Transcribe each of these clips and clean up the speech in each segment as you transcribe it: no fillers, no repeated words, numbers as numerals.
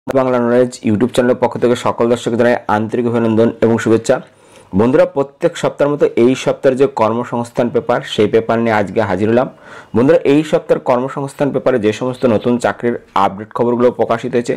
Bangla knowledge YouTube চ্যানেলের পক্ষ থেকে সকল দর্শকদের জানাই আন্তরিক অভিনন্দন এবং শুভেচ্ছা। বন্ধুরা, প্রত্যেক সপ্তাহের মতো এই সপ্তাহের যে কর্মসংস্থান পেপার সেই পেপার নিয়ে আজকে হাজির হলাম। বন্ধুরা, এই সপ্তাহের কর্মসংস্থান পেপারে যে সমস্ত নতুন চাকরির আপডেট খবরগুলো প্রকাশিত হয়েছে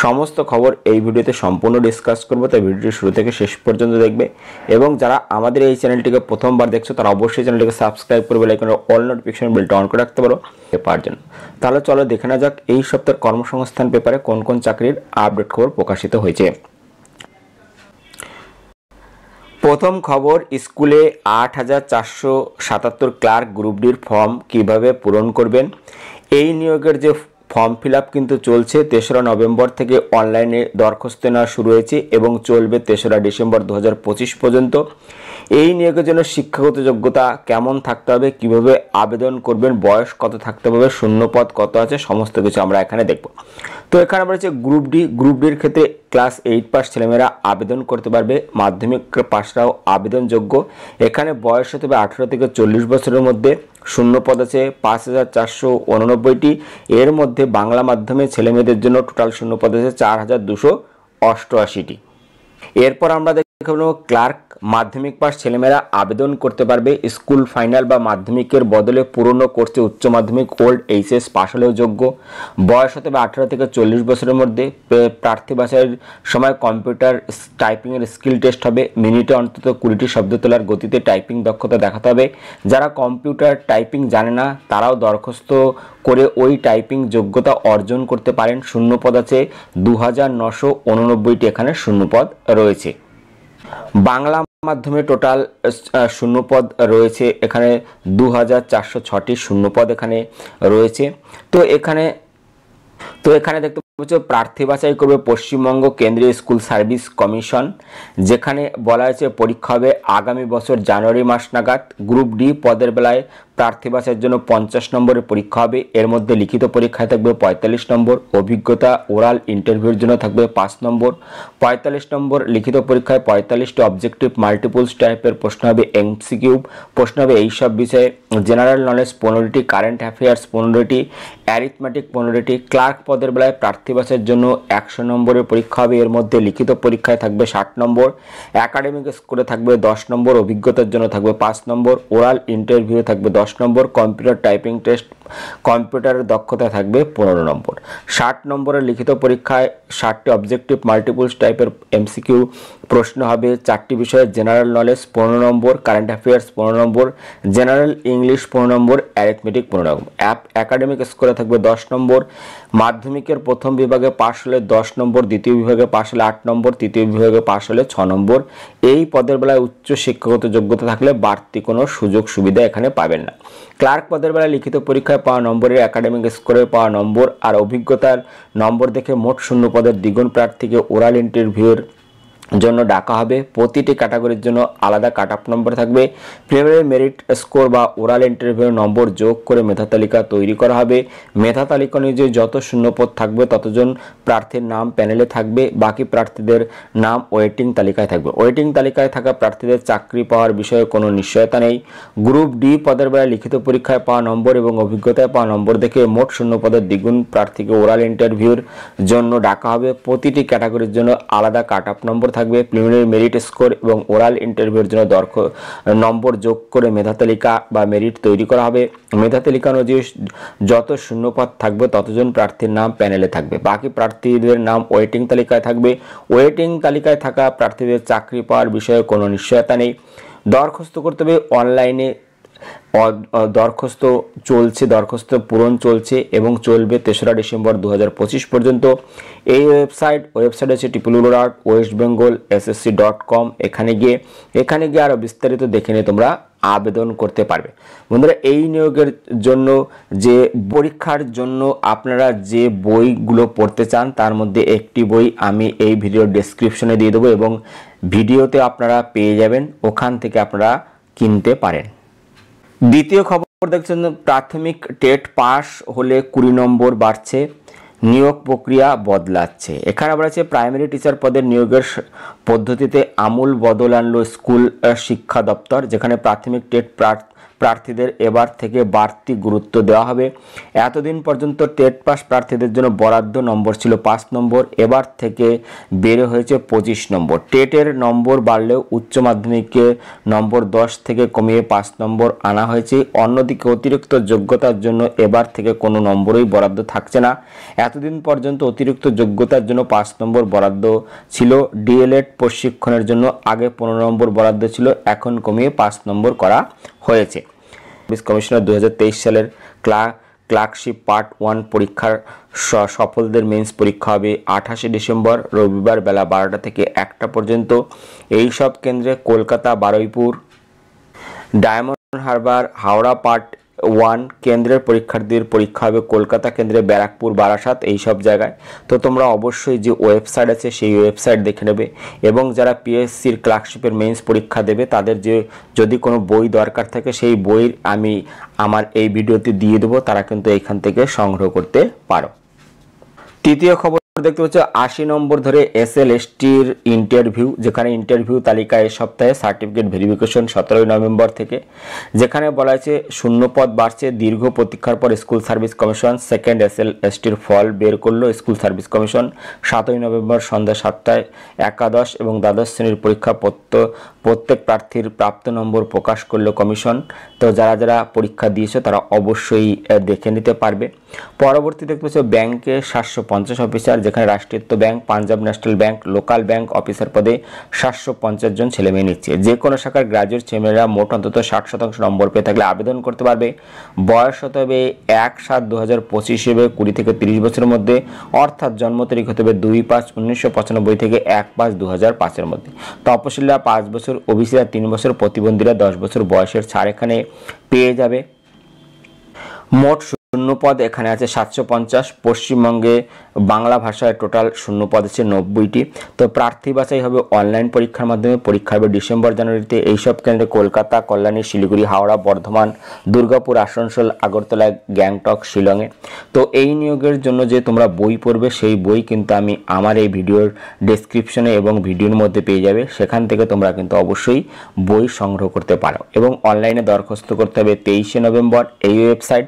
সমস্ত খবর এই ভিডিওতে সম্পূর্ণ ডিসকাস করবো, তাই ভিডিওটি শুরু থেকে শেষ পর্যন্ত দেখবে। এবং যারা আমাদের এই চ্যানেলটিকে প্রথমবার দেখছো তারা অবশ্যই চ্যানেলটিকে সাবস্ক্রাইব করে বেল আইকনের অল নোটিফিকেশন বেলটা অন করে রাখতে পারো পেপার জন্য। তাহলে চলো দেখে না যাক এই সপ্তাহের কর্মসংস্থান পেপারে কোন কোন চাকরির আপডেট খবর প্রকাশিত হয়েছে। প্রথম খবর, স্কুলে ৮,৪৭৭ ক্লার্ক গ্রুপ ডির ফর্ম কিভাবে পূরণ করবেন। এই নিয়োগের যে ফর্ম ফিল আপ কিন্তু চলছে। ৩রা নভেম্বর থেকে অনলাইনে দরখাস্ত নেওয়া শুরু হয়েছে এবং চলবে ৩রা ডিসেম্বর ২০২৫ পর্যন্ত। এই নিয়োগের জন্য শিক্ষাগত যোগ্যতা কেমন থাকতে হবে, কিভাবে আবেদন করবেন, বয়স কত থাকতে হবে, শূন্যপদ কত আছে, সমস্ত কিছু আমরা এখানে দেখব। তো এখানে বলেছে গ্রুপ ডির ক্ষেত্রে ক্লাস 8 পাস ছেলেমেয়েরা আবেদন করতে পারবে, মাধ্যমিক পাসরাও আবেদনযোগ্য। এখানে বয়স হতে হবে 18 থেকে 40 বছরের মধ্যে। শূন্যপদ আছে ৫,৪৮৯টি। এর মধ্যে বাংলা মাধ্যমে ছেলেমেয়েদের জন্য টোটাল শূন্যপদ আছে ৪,২৮৮টি। এরপর আমরা দেখব ক্লার্ক মাধ্যমিক পাস ছেলেমেয়েরা আবেদন করতে পারবে। স্কুল ফাইনাল বা মাধ্যমিকের বদলে পুরনো কোর্সে উচ্চ মাধ্যমিক ওল্ড এইচএস পাস হলেও যোগ্য। বয়স হতে হবে 18 থেকে 40 বছরের মধ্যে। প্রার্থী বাছাইয়ের সময় কম্পিউটার টাইপিংয়ের স্কিল টেস্ট হবে। মিনিটে অন্তত 20টি শব্দ তোলার গতিতে টাইপিং দক্ষতা দেখাতে হবে। যারা কম্পিউটার টাইপিং জানে না তারাও দরখাস্ত করে ওই টাইপিং যোগ্যতা অর্জন করতে পারেন। শূন্যপদ আছে 2,989টি এখানে শূন্যপদ রয়েছে। বাংলা মাধ্যমে টোটাল শূন্যপদ রয়েছে এখানে 2,406টি শূন্যপদ এখানে রয়েছে। তো এখানে দেখতে পাচ্ছ প্রার্থী বাছাই করবে পশ্চিমবঙ্গ কেন্দ্রীয় স্কুল সার্ভিস কমিশন, যেখানে বলা হয়েছে পরীক্ষা হবে আগামী বছর জানুয়ারি মাস নাগাদ। গ্রুপ ডি পদের বেলায় প্রার্থী বাছাইয়ের জন্য 50 নম্বরের পরীক্ষা হবে। এর মধ্যে লিখিত পরীক্ষায় থাকবে 45 নম্বর, অভিজ্ঞতা ওরাল ইন্টারভিউর জন্য থাকবে 5 নম্বর। 45 নম্বর লিখিত পরীক্ষায় 45টি অবজেক্টিভ মাল্টিপলস টাইপের প্রশ্ন হবে, এমসিকিউ প্রশ্ন হবে এইসব বিষয়ে। জেনারেল নলেজ 15টি, কারেন্ট অ্যাফেয়ার্স 15টি, অ্যারিথমেটিক 15টি। ক্লার্ক পদের বেলায় প্রার্থী বাছাইয়ের জন্য 100 নম্বরের পরীক্ষা হবে। এর মধ্যে লিখিত পরীক্ষায় থাকবে 60 নম্বর, একাডেমিক স্কোরে থাকবে 10 নম্বর, অভিজ্ঞতার জন্য থাকবে 5 নম্বর, ওরাল ইন্টারভিউ থাকবে 10 নম্বর, কম্পিউটার টাইপিং টেস্ট কম্পিউটারের দক্ষতা থাকবে 15 নম্বর। 60 নম্বরের লিখিত পরীক্ষায় 60টি অবজেক্টিভ মাল্টিপলস টাইপের এমসিকিউ প্রশ্ন হবে 4টি বিষয়ে। জেনারেল নলেজ 15 নম্বর, কারেন্ট অ্যাফেয়ার্স 15 নম্বর, জেনারেল ইংলিশ 15 নম্বর, অ্যারিথমেটিক 15 নম্বর। একাডেমিক স্কোরে থাকবে 10 নম্বর। মাধ্যমিকের প্রথম বিভাগে পাশ হলে 10 নম্বর, দ্বিতীয় বিভাগে পাশ হলে 8 নম্বর, তৃতীয় বিভাগে পাশ হলে 6 নম্বর। এই পদের বেলায় উচ্চ শিক্ষাগত যোগ্যতা থাকলে বাড়তি কোনো সুযোগ সুবিধা এখানে পাবেন না। ক্লার্ক পদের বেলায় লিখিত পরীক্ষায় পাওয়া নম্বরের একাডেমিক স্কোরে পাওয়া নম্বর আর অভিজ্ঞতার নম্বর দেখে মোট শূন্য পদের দ্বিগুণ প্রার্থীকে ওরাল ইন্টারভিউর জন্য ডাকা হবে। প্রতিটি ক্যাটাগরির জন্য আলাদা কাট অফ নম্বর থাকবে। প্রিলিমিনারি মেরিট স্কোর বা ওরাল ইন্টারভিউ নম্বর যোগ করে মেধা তালিকা তৈরি করা হবে। মেধা তালিকা অনুযায়ী যত শূন্যপদ থাকবে ততজন প্রার্থীর নাম প্যানেলে থাকবে, বাকি প্রার্থীদের নাম ওয়েটিং তালিকায় থাকবে। ওয়েটিং তালিকায় থাকা প্রার্থীদের চাকরি পাওয়ার বিষয়ে কোনো নিশ্চয়তা নেই। গ্রুপ ডি পদের বেলায় লিখিত পরীক্ষায় পাওয়া নম্বর এবং অভিজ্ঞতায় পাওয়া নম্বর দেখে মোট শূন্যপদের দ্বিগুণ প্রার্থীকে ওরাল ইন্টারভিউর জন্য ডাকা হবে। প্রতিটি ক্যাটাগরির জন্য আলাদা কাট অফ নম্বর থাকবে। প্রিলিমিনারি মেরিট স্কোর এবং ওরাল ইন্টারভিউর জন্য নম্বর যোগ করে মেধা তালিকা বা মেরিট তৈরি করা হবে। মেধা তালিকা অনুযায়ী যত শূন্যপদ থাকবে ততজন প্রার্থীর নাম প্যানেলে থাকবে, বাকি প্রার্থীদের নাম ওয়েটিং তালিকায় থাকবে। ওয়েটিং তালিকায় থাকা প্রার্থীদের চাকরি পাওয়ার বিষয়ে কোনো নিশ্চয়তা নেই। দরখাস্ত করতে হবে অনলাইনে। দরখাস্ত চলছে, দরখাস্ত পূরণ চলছে এবং চলবে 3রা ডিসেম্বর 2025 পর্যন্ত। এই ওয়েবসাইট হচ্ছে www.westbengalssc.com। এখানে গিয়ে আরও বিস্তারিত দেখে নিয়ে তোমরা আবেদন করতে পারবে। বন্ধুরা, এই নিয়োগের জন্য যে পরীক্ষার জন্য আপনারা যে বইগুলো পড়তে চান তার মধ্যে একটি বই আমি এই ভিডিও ডেসক্রিপশনে দিয়ে দেবো এবং ভিডিওতে আপনারা পেয়ে যাবেন, ওখান থেকে আপনারা কিনতে পারেন। দ্বিতীয় খবর দেখছেন, প্রাথমিক টেট পাস হলে 20 নম্বর বাড়ছে, নিয়োগ প্রক্রিয়া বদলাচ্ছে। এখানে বলা আছে প্রাইমারি টিচার পদের নিয়োগের পদ্ধতিতে আমূল বদল আনলো স্কুল শিক্ষা দপ্তর, যেখানে প্রাথমিক টেট প্রার্থীদের এবার থেকে বাড়তি গুরুত্ব দেওয়া হবে। এতদিন পর্যন্ত টেট পাস প্রার্থীদের জন্য বরাদ্দ নম্বর ছিল 5 নম্বর, এবার থেকে বেড়ে হয়েছে 25 নম্বর। টেটের নম্বর বাড়লেও উচ্চ মাধ্যমিকে নম্বর 10 থেকে কমিয়ে 5 নম্বর আনা হয়েছে। অন্যদিকে অতিরিক্ত যোগ্যতার জন্য এবার থেকে কোনো নম্বরই বরাদ্দ থাকছে না। এতদিন পর্যন্ত অতিরিক্ত যোগ্যতার জন্য 5 নম্বর বরাদ্দ ছিল। ডিএলএড প্রশিক্ষণের জন্য আগে 15 নম্বর বরাদ্দ ছিল, এখন কমিয়ে 5 নম্বর করা হয়েছে। কমিশনার 2023 সালের ক্লার্কশিপ পার্ট 1 পরীক্ষার সফলদের মেন্স পরীক্ষা হবে 28 ডিসেম্বর রবিবার বেলা 12টা থেকে 1টা পর্যন্ত। এই সব কেন্দ্রে কলকাতা, বারুইপুর, ডায়মন্ড হারবার, হাওড়া পার্ট 1 কেন্দ্রের পরীক্ষার্থীদের পরীক্ষা হবে কলকাতা কেন্দ্রে ব্যারাকপুর, বারাসাত, এই সব জায়গায়। তো তোমরা অবশ্যই যে ওয়েবসাইট আছে সেই ওয়েবসাইট দেখে নেবে, এবং যারা পিএসসির ক্লার্কশিপের মেন্স পরীক্ষা দেবে তাদের যদি কোনো বই দরকার থাকে সেই বই আমি আমার এই ভিডিওতে দিয়ে দেবো, তারা কিন্তু এখান থেকে সংগ্রহ করতে পারো। তৃতীয় খবর দেখতে পাচ্ছ 80 নম্বর ধরে SL/STর ইন্টারভিউ, যেখানে ইন্টারভিউ তালিকা এই সপ্তাহে সার্টিফিকেট ভেরিফিকেশন 17 নভেম্বর থেকে, যেখানে বলা হয়েছে শূন্যপদ বাড়ছে। দীর্ঘ প্রতীক্ষার পর স্কুল সার্ভিস কমিশন সেকেন্ড SL/STর ফল বের করলো। স্কুল সার্ভিস কমিশন 7 নভেম্বর সন্ধ্যা 7টায় একাদশ এবং দ্বাদশ শ্রেণীর পরীক্ষা প্রত্যেক প্রার্থীর প্রাপ্ত নম্বর প্রকাশ করলো কমিশন। তো যারা যারা পরীক্ষা দিয়েছে তারা অবশ্যই দেখে নিতে পারবে। পরবর্তী দেখতে পাচ্ছ ব্যাংকে 750 অফিসার, যেখানে রাষ্ট্রায়ত্ত bank, Punjab national bank, local bank officer পদে 750 জন ছেলেমেয়ে নিচ্ছে। যে কোনো শাখার গ্রাজুয়েট ছেলেমেয়েরা মোট অন্তত 60% নম্বর পেয়ে থাকলে আবেদন করতে পারবে। বয়স হতে হবে 1/7/2025 হিসেবে 20 থেকে 30 বছরের মধ্যে, অর্থাৎ জন্ম তারিখ হতে হবে 2/5/1995 থেকে 1/5/2005 মধ্যে। তপশিলীরা 5 বছর, ওবিসিরা 3 বছর, প্রতিবন্ধীরা 10 বছর বয়সের ছাড় এখানে পেয়ে যাবে। মোট শূন্যপদ এখানে আছে 750। পশ্চিমবঙ্গে বাংলা ভাষায় টোটাল শূন্যপদ আছে 90টি। তো প্রার্থী বাছাই হবে অনলাইন পরীক্ষার মাধ্যমে। পরীক্ষা হবে ডিসেম্বর-জানুয়ারিতে। এইসব কেন্দ্রে কলকাতা, কল্যাণী, শিলিগুড়ি, হাওড়া, বর্ধমান, দুর্গাপুর, আসানসোল, আগরতলা, গ্যাংটক, শিলংয়ে। তো এই নিয়োগের জন্য যে তোমরা বই পড়বে সেই বই কিন্তু আমি আমার এই ভিডিওর ডেসক্রিপশনে এবং ভিডিওর মধ্যে পেয়ে যাবে, সেখান থেকে তোমরা কিন্তু অবশ্যই বই সংগ্রহ করতে পারো। এবং অনলাইনে দরখাস্ত করতে হবে 23 নভেম্বর। এই ওয়েবসাইট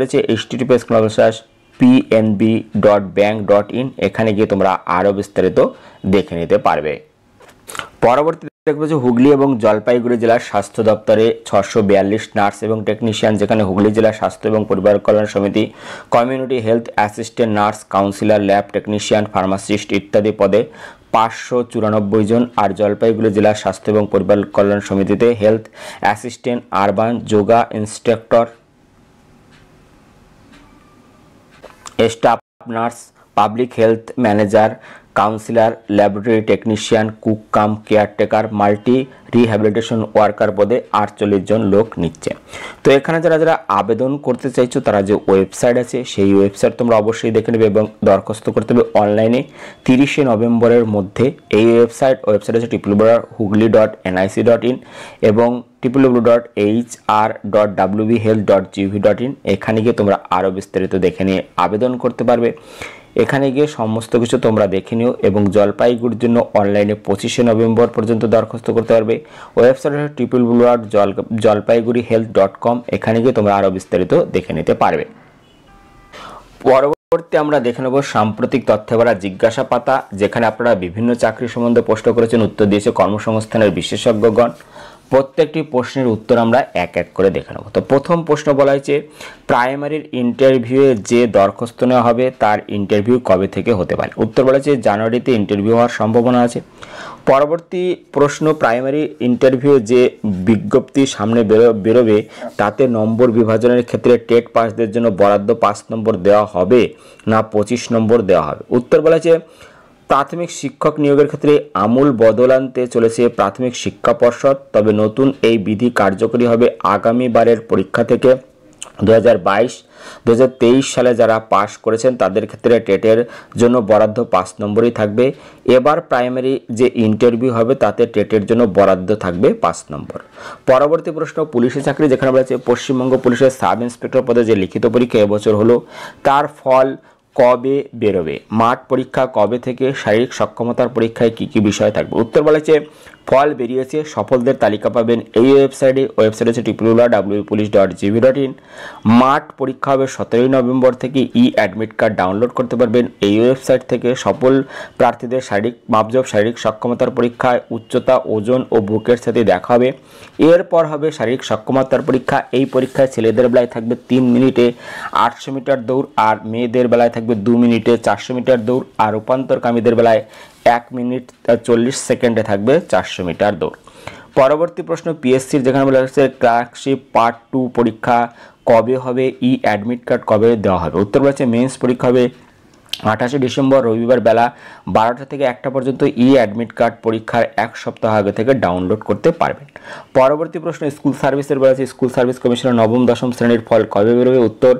হচ্ছে https://pnb.bank.in। এখানে গিয়ে তোমরা আরও বিস্তারিত দেখে নিতে পারবে। পরবর্তী দেখতে পাচ্ছ হুগলি এবং জলপাইগুড়ি জেলার স্বাস্থ্য দপ্তরে 642 নার্স এবং টেকনিশিয়ান, যেখানে হুগলি জেলা স্বাস্থ্য এবং পরিবার কল্যাণ সমিতি community health assistant, nurse, councillor, lab technician, pharmacist ইত্যাদি পদে 594 জন। আর জলপাইগুড়ি জেলা স্বাস্থ্য এবং পরিবার কল্যাণ সমিতিতে health assistant, urban, yoga instructor, staff nurse, public health manager, councillor, laboratory technician, cook কাম কেয়ারটেকার, মাল্টি রিহ্যাবিলিটেশন ওয়ার্কার পদে 48 জন লোক নিচ্ছে। তো এখানে যারা যারা আবেদন করতে চাইছো তারা যে ওয়েবসাইট আছে সেই ওয়েবসাইট তোমরা অবশ্যই দেখে নেবে এবং দরখাস্ত করতে হবে অনলাইনে 30 নভেম্বরের মধ্যে। এই ওয়েবসাইট আছে www.hugli.nic.in এবং www.hr.wbhealth.gov.in। এখানে গিয়ে তোমরা আরও বিস্তারিত দেখে নিয়ে আবেদন করতে পারবে। এখানে গিয়ে সমস্ত কিছু তোমরা দেখে নিও এবং জলপাইগুড়ির জন্য অনলাইনে 25 নভেম্বর পর্যন্ত দরখাস্ত করতে পারবে। ওয়েবসাইট হচ্ছে www.jalpaigurihealth.com। এখানে গিয়ে তোমরা আরও বিস্তারিত দেখে নিতে পারবে। পরবর্তী আমরা দেখে নেব সাম্প্রতিক তথ্যে ভরা জিজ্ঞাসা পাতা, যেখানে আপনারা বিভিন্ন চাকরি সম্বন্ধে প্রশ্ন করেছেন, উত্তর দিয়েছে কর্মসংস্থানের বিশেষজ্ঞগণ। প্রত্যেকটি প্রশ্নের উত্তর আমরা এক এক করে দেখে নেব। তো প্রথম প্রশ্ন বলা হয়েছে প্রাইমারির ইন্টারভিউয়ে যে দরখাস্ত নেওয়া হবে তার ইন্টারভিউ কবে থেকে হতে পারে? উত্তর বলা হয়েছে জানুয়ারিতে ইন্টারভিউ হওয়ার সম্ভাবনা আছে। পরবর্তী প্রশ্ন প্রাইমারি ইন্টারভিউ যে বিজ্ঞপ্তি সামনে বেরোবে তাতে নম্বর বিভাজনের ক্ষেত্রে টেট পাসদের জন্য বরাদ্দ 5 নম্বর দেওয়া হবে না 25 নম্বর দেওয়া হবে? উত্তর বলা হয়েছে প্রাথমিক শিক্ষক নিয়োগের ক্ষেত্রে আমূল বদল আনতে চলেছে প্রাথমিক শিক্ষা পর্ষদ। তবে নতুন এই বিধি কার্যকরী হবে আগামী বারের পরীক্ষা থেকে। 2022-2023 সালে যারা পাস করেছেন তাদের ক্ষেত্রে টেটের জন্য বরাদ্দ 5 নম্বরই থাকবে। এবার প্রাইমারি যে ইন্টারভিউ হবে তাতে টেটের জন্য বরাদ্দ থাকবে 5 নম্বর। পরবর্তী প্রশ্ন পুলিশের চাকরি, যেখানে বলা আছে পশ্চিমবঙ্গ পুলিশের সাব ইন্সপেক্টর পদে যে লিখিত পরীক্ষা এবছর হলো তার ফল কবে বেরোবে? মাঠ পরীক্ষা কবে থেকে? শারীরিক সক্ষমতার পরীক্ষায় কী কী বিষয় থাকবে? উত্তর বলেছে ফল বেরিয়েছে, সফলদের তালিকা পাবেন এই ওয়েবসাইটে। ওয়েবসাইট হচ্ছে www.police.gov.in। মাঠ পরীক্ষা হবে 17 নভেম্বর থেকে। অ্যাডমিট কার্ড ডাউনলোড করতে পারবেন এই ওয়েবসাইট থেকে। সফল প্রার্থীদের শারীরিক মাপজোপ, শারীরিক সক্ষমতার পরীক্ষায় উচ্চতা, ওজন ও বুকের সাথে দেখা হবে। এরপর হবে শারীরিক সক্ষমতার পরীক্ষা। এই পরীক্ষায় ছেলেদের বেলায় থাকবে 3 মিনিটে 800 মিটার দৌড়, আর মেয়েদের বেলায় থাকবে 2 মিনিটে 400 মিটার দৌড়, আর রূপান্তরকামীদের বেলায় 1 মিনিট 40 সেকেন্ডে থাকবে 400 মিটার দৌড়। পরবর্তী প্রশ্ন পিএসসির, যেখানে বলা হচ্ছে ক্লার্কশিপ পার্ট 2 পরীক্ষা কবে হবে? অ্যাডমিট কার্ড কবে দেওয়া হবে? উত্তর বলেছে মেন্স পরীক্ষা হবে 28 ডিসেম্বর রবিবার বেলা 12টা থেকে 1টা পর্যন্ত। অ্যাডমিট কার্ড পরীক্ষার 1 সপ্তাহ আগে থেকে ডাউনলোড করতে পারবেন। পরবর্তী প্রশ্ন স্কুল সার্ভিসের বলা আছে স্কুল সার্ভিস কমিশনের নবম দশম শ্রেণীর ফল কবে বেরোবে? উত্তর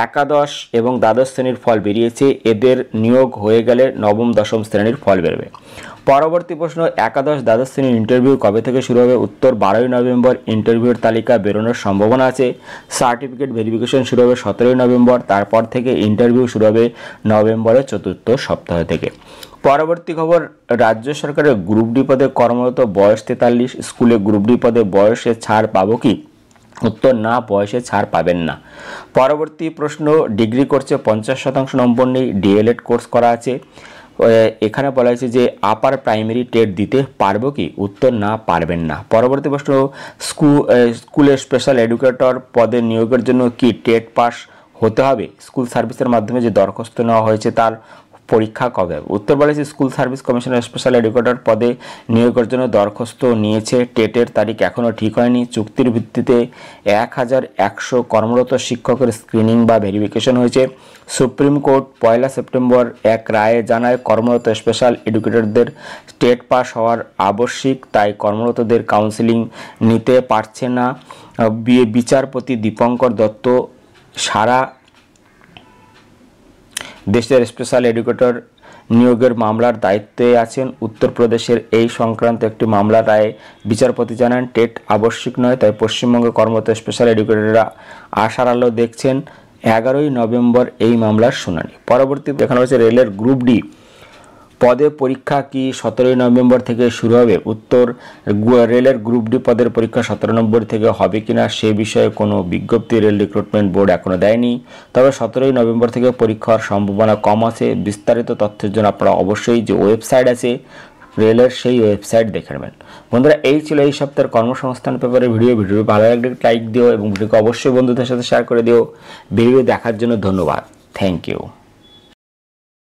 একাদশ এবং দ্বাদশ শ্রেণীর ফল বেরিয়েছে, এদের নিয়োগ হয়ে গেলে নবম দশম শ্রেণীর ফল বেরোবে। পরবর্তী প্রশ্ন একাদশ দ্বাদশ শ্রেণীর ইন্টারভিউ কবে থেকে শুরু হবে? উত্তর 12ই নভেম্বর ইন্টারভিউর তালিকা বেরোনোর সম্ভাবনা আছে। সার্টিফিকেট ভেরিফিকেশন শুরু হবে 17ই নভেম্বর, তারপর থেকে ইন্টারভিউ শুরু হবে নভেম্বরের 4র্থ সপ্তাহ থেকে। পরবর্তী খবর রাজ্য সরকারের গ্রুপ ডি পদে কর্মরত বয়স 43, স্কুলে গ্রুপ ডি পদে বয়সে ছাড় পাবো কি? উত্তর না, বয়সে ছাড় পাবেন না। পরবর্তী প্রশ্ন ডিগ্রি কোর্সে 50% নম্বর নেই, ডিএলএড কোর্স করা আছে। এখানে বলা হয়েছে যে আপার প্রাইমারি টেট দিতে পারবো কি? উত্তর না, পারবেন না। পরবর্তী প্রশ্ন স্কুলে স্পেশাল এডুকেটর পদে নিয়োগের জন্য কি টেট পাস হতে হবে? স্কুল সার্ভিসের মাধ্যমে যে দরখাস্ত নেওয়া হয়েছে তার পরীক্ষা কবে হবে? উত্তর বলেছে স্কুল সার্ভিস কমিশনের স্পেশাল এডুকেটর পদে নিয়োগের জন্য দরখাস্ত নিয়েছে, টেটের তারিখ এখনও ঠিক হয়নি। চুক্তির ভিত্তিতে 1100 কর্মরত শিক্ষকের স্ক্রিনিং বা ভেরিফিকেশন হয়েছে। সুপ্রিম কোর্ট 1 সেপ্টেম্বর এক রায়ে জানায় কর্মরত স্পেশাল এডুকেটরদের টেট পাস হওয়ার আবশ্যিক, তাই কর্মরতদের কাউন্সেলিং নিতে পারছে না। বিচারপতি দীপঙ্কর দত্ত সারা দেশের স্পেশাল এডুকেটর নিয়োগের মামলার দায়িত্বে আছেন। উত্তরপ্রদেশের এই সংক্রান্ত একটি মামলার রায়ে বিচারপতি জানান টেট আবশ্যিক নয়, তাই পশ্চিমবঙ্গে কর্মরত স্পেশাল এডুকেটররা আশার আলো দেখছেন। 11ই নভেম্বর এই মামলার শুনানি। পরবর্তী দেখানো হচ্ছে রেলের গ্রুপ ডি পদে পরীক্ষা কি 17ই নভেম্বর থেকে শুরু হবে? উত্তর রেলের গ্রুপ ডি পদের পরীক্ষা 17 নভেম্বর থেকে হবে কিনা সে বিষয়ে কোনো বিজ্ঞপ্তি রেল রিক্রুটমেন্ট বোর্ড এখনো দেয়নি, তবে 17ই নভেম্বর থেকে পরীক্ষার সম্ভাবনা কম আছে। বিস্তারিত তথ্যের জন্য আপনারা অবশ্যই যে ওয়েবসাইট আছে রেলের সেই ওয়েবসাইট দেখে নেবেন। বন্ধুরা এই ছিল এই সপ্তাহের কর্মসংস্থান পেপারে ভিডিও ভালো লাগলে লাইক দিও এবং ভিডিওকে অবশ্যই বন্ধুদের সাথে শেয়ার করে দিও। ভিডিও দেখার জন্য ধন্যবাদ। Thank you.